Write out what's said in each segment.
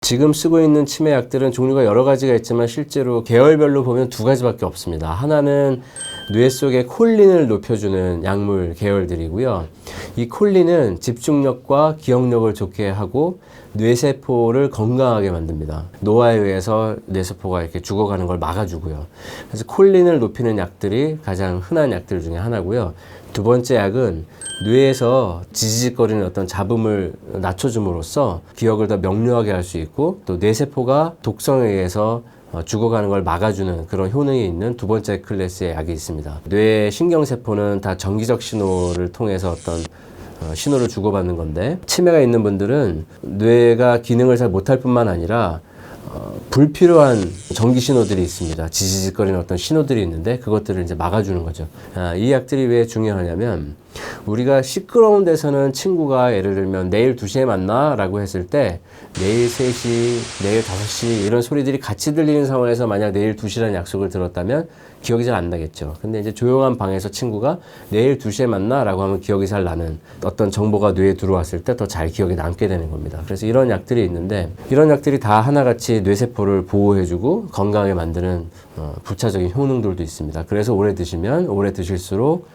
지금 쓰고 있는 치매약들은 종류가 여러 가지가 있지만 실제로 계열별로 보면 두 가지밖에 없습니다. 하나는 뇌 속의 콜린을 높여주는 약물 계열들이고요. 이 콜린은 집중력과 기억력을 좋게 하고 뇌세포를 건강하게 만듭니다. 노화에 의해서 뇌세포가 이렇게 죽어가는 걸 막아주고요. 그래서 콜린을 높이는 약들이 가장 흔한 약들 중에 하나고요. 두 번째 약은 뇌에서 지지직거리는 어떤 잡음을 낮춰줌으로써 기억을 더 명료하게 할 수 있고 또 뇌세포가 독성에 의해서 죽어가는 걸 막아주는 그런 효능이 있는 두 번째 클래스의 약이 있습니다. 뇌의 신경세포는 다 전기적 신호를 통해서 어떤 신호를 주고받는 건데 치매가 있는 분들은 뇌가 기능을 잘 못할 뿐만 아니라 불필요한 전기 신호들이 있습니다. 지지직거리는 어떤 신호들이 있는데 그것들을 이제 막아주는 거죠. 이 약들이 왜 중요하냐면 우리가 시끄러운 데서는 친구가 예를 들면 내일 2시에 만나 라고 했을 때 내일 3시, 내일 5시 이런 소리들이 같이 들리는 상황에서 만약 내일 2시라는 약속을 들었다면 기억이 잘 안 나겠죠. 근데 이제 조용한 방에서 친구가 내일 2시에 만나 라고 하면 기억이 잘 나는 어떤 정보가 뇌에 들어왔을 때 더 잘 기억에 남게 되는 겁니다. 그래서 이런 약들이 있는데 이런 약들이 다 하나같이 뇌세포를 보호해주고 건강하게 만드는 부차적인 효능들도 있습니다. 그래서 오래 드시면 오래 드실수록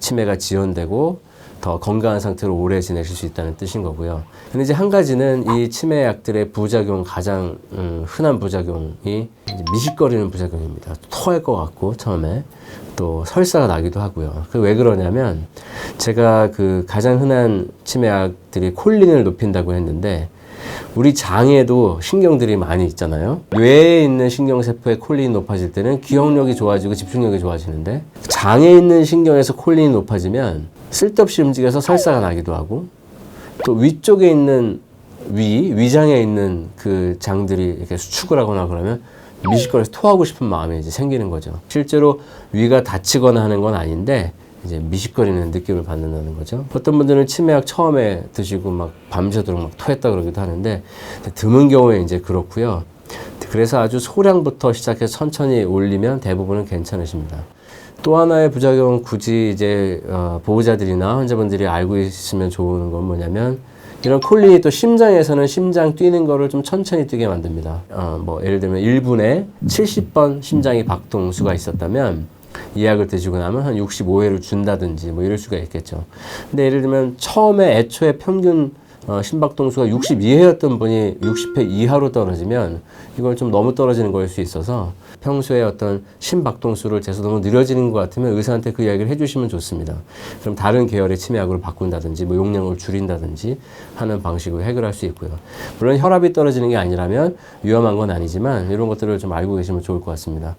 치매가 지연되고 더 건강한 상태로 오래 지내실 수 있다는 뜻인 거고요. 근데 이제 한 가지는 이 치매약들의 부작용, 가장 흔한 부작용이 미식거리는 부작용입니다. 토할 것 같고 처음에 또 설사가 나기도 하고요. 그 왜 그러냐면 제가 그 가장 흔한 치매약들이 콜린을 높인다고 했는데 우리 장에도 신경들이 많이 있잖아요. 뇌에 있는 신경세포의 콜린이 높아질 때는 기억력이 좋아지고 집중력이 좋아지는데 장에 있는 신경에서 콜린이 높아지면 쓸데없이 움직여서 설사가 나기도 하고 또 위쪽에 있는 위장에 있는 그 장들이 이렇게 수축을 하거나 그러면 미식거려서 토하고 싶은 마음이 이제 생기는 거죠. 실제로 위가 다치거나 하는 건 아닌데 이제 미식거리는 느낌을 받는다는 거죠. 어떤 분들은 치매약 처음에 드시고 막 밤새도록 막 토했다 그러기도 하는데 드문 경우에 이제 그렇고요. 그래서 아주 소량부터 시작해서 천천히 올리면 대부분은 괜찮으십니다. 또 하나의 부작용은 굳이 이제 보호자들이나 환자분들이 알고 있으면 좋은 건 뭐냐면 이런 콜린이 또 심장에서는 심장 뛰는 거를 좀 천천히 뛰게 만듭니다. 뭐 예를 들면 1분에 70번 심장이 박동수가 있었다면 이 약을 드시고 나면 한 65회를 준다든지 뭐 이럴 수가 있겠죠. 근데 예를 들면 처음에 애초에 평균 심박동수가 62회였던 분이 60회 이하로 떨어지면 이건 좀 너무 떨어지는 거일 수 있어서 평소에 어떤 심박동수를 재서 너무 느려지는 것 같으면 의사한테 그 이야기를 해주시면 좋습니다. 그럼 다른 계열의 치매약으로 바꾼다든지 뭐 용량을 줄인다든지 하는 방식으로 해결할 수 있고요. 물론 혈압이 떨어지는 게 아니라면 위험한 건 아니지만 이런 것들을 좀 알고 계시면 좋을 것 같습니다.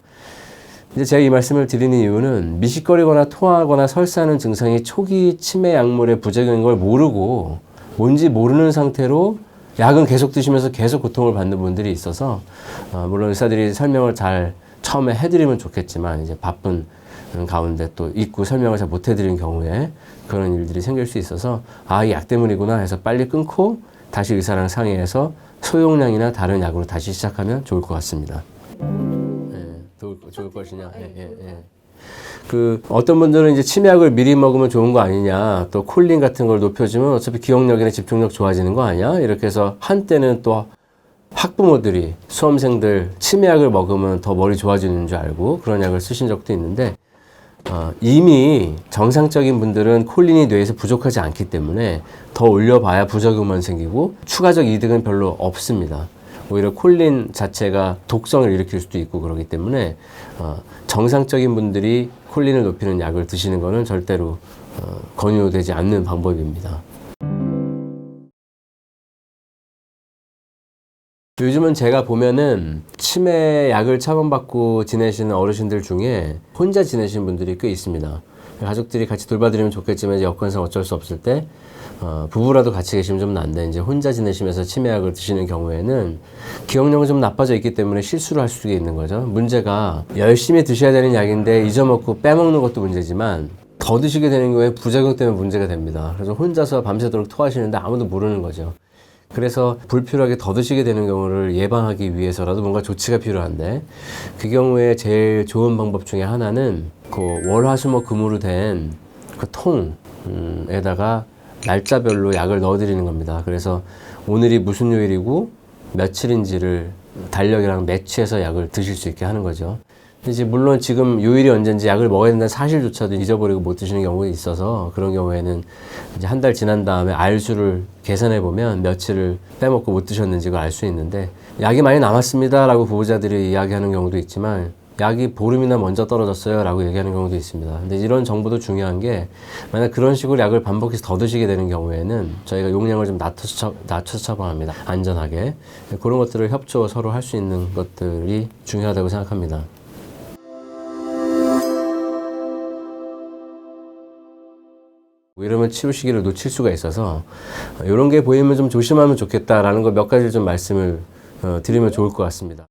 이제 제가 이 말씀을 드리는 이유는 미식거리거나 토하거나 설사하는 증상이 초기 치매 약물의 부작용인 걸 모르고 뭔지 모르는 상태로 약은 계속 드시면서 계속 고통을 받는 분들이 있어서 물론 의사들이 설명을 잘 처음에 해드리면 좋겠지만 이제 바쁜 가운데 또 있고 설명을 잘 못 해드리는 경우에 그런 일들이 생길 수 있어서 이 약 때문이구나 해서 빨리 끊고 다시 의사랑 상의해서 소용량이나 다른 약으로 다시 시작하면 좋을 것 같습니다. 좋을 것이냐. 그 어떤 분들은 이제 치매약을 미리 먹으면 좋은 거 아니냐, 또 콜린 같은 걸 높여주면 어차피 기억력이나 집중력 좋아지는 거 아니야? 이렇게 해서 한때는 또 학부모들이 수험생들 치매약을 먹으면 더 머리 좋아지는 줄 알고 그런 약을 쓰신 적도 있는데 이미 정상적인 분들은 콜린이 뇌에서 부족하지 않기 때문에 더 올려봐야 부작용만 생기고 추가적 이득은 별로 없습니다. 오히려 콜린 자체가 독성을 일으킬 수도 있고 그렇기 때문에 정상적인 분들이 콜린을 높이는 약을 드시는 것은 절대로 권유되지 않는 방법입니다. 요즘은 제가 보면은 치매 약을 처방받고 지내시는 어르신들 중에 혼자 지내시는 분들이 꽤 있습니다. 가족들이 같이 돌봐드리면 좋겠지만 이제 여건상 어쩔 수 없을 때 부부라도 같이 계시면 좀 난데 이제 혼자 지내시면서 치매약을 드시는 경우에는 기억력은 좀 나빠져 있기 때문에 실수를 할 수가 있는 거죠. 문제가 열심히 드셔야 되는 약인데 잊어먹고 빼먹는 것도 문제지만 더 드시게 되는 경우에 부작용 때문에 문제가 됩니다. 그래서 혼자서 밤새도록 토하시는데 아무도 모르는 거죠. 그래서 불필요하게 더 드시게 되는 경우를 예방하기 위해서라도 뭔가 조치가 필요한데 그 경우에 제일 좋은 방법 중에 하나는 그 월화수목금으로 된 그 통에다가 날짜별로 약을 넣어드리는 겁니다. 그래서 오늘이 무슨 요일이고 며칠인지를 달력이랑 매치해서 약을 드실 수 있게 하는 거죠. 이제 물론 지금 요일이 언젠지 약을 먹어야 된다는 사실조차도 잊어버리고 못 드시는 경우가 있어서 그런 경우에는 이제 한 달 지난 다음에 알수를 계산해 보면 며칠을 빼먹고 못 드셨는지 알 수 있는데, 약이 많이 남았습니다 라고 보호자들이 이야기하는 경우도 있지만 약이 보름이나 먼저 떨어졌어요 라고 얘기하는 경우도 있습니다. 근데 이런 정보도 중요한 게, 만약 그런 식으로 약을 반복해서 더 드시게 되는 경우에는 저희가 용량을 좀 낮춰서 처방합니다. 안전하게. 그런 것들을 협조 서로 할 수 있는 것들이 중요하다고 생각합니다. 이러면 치료 시기를 놓칠 수가 있어서 이런 게 보이면 좀 조심하면 좋겠다라는 거 몇 가지를 좀 말씀을 드리면 좋을 것 같습니다.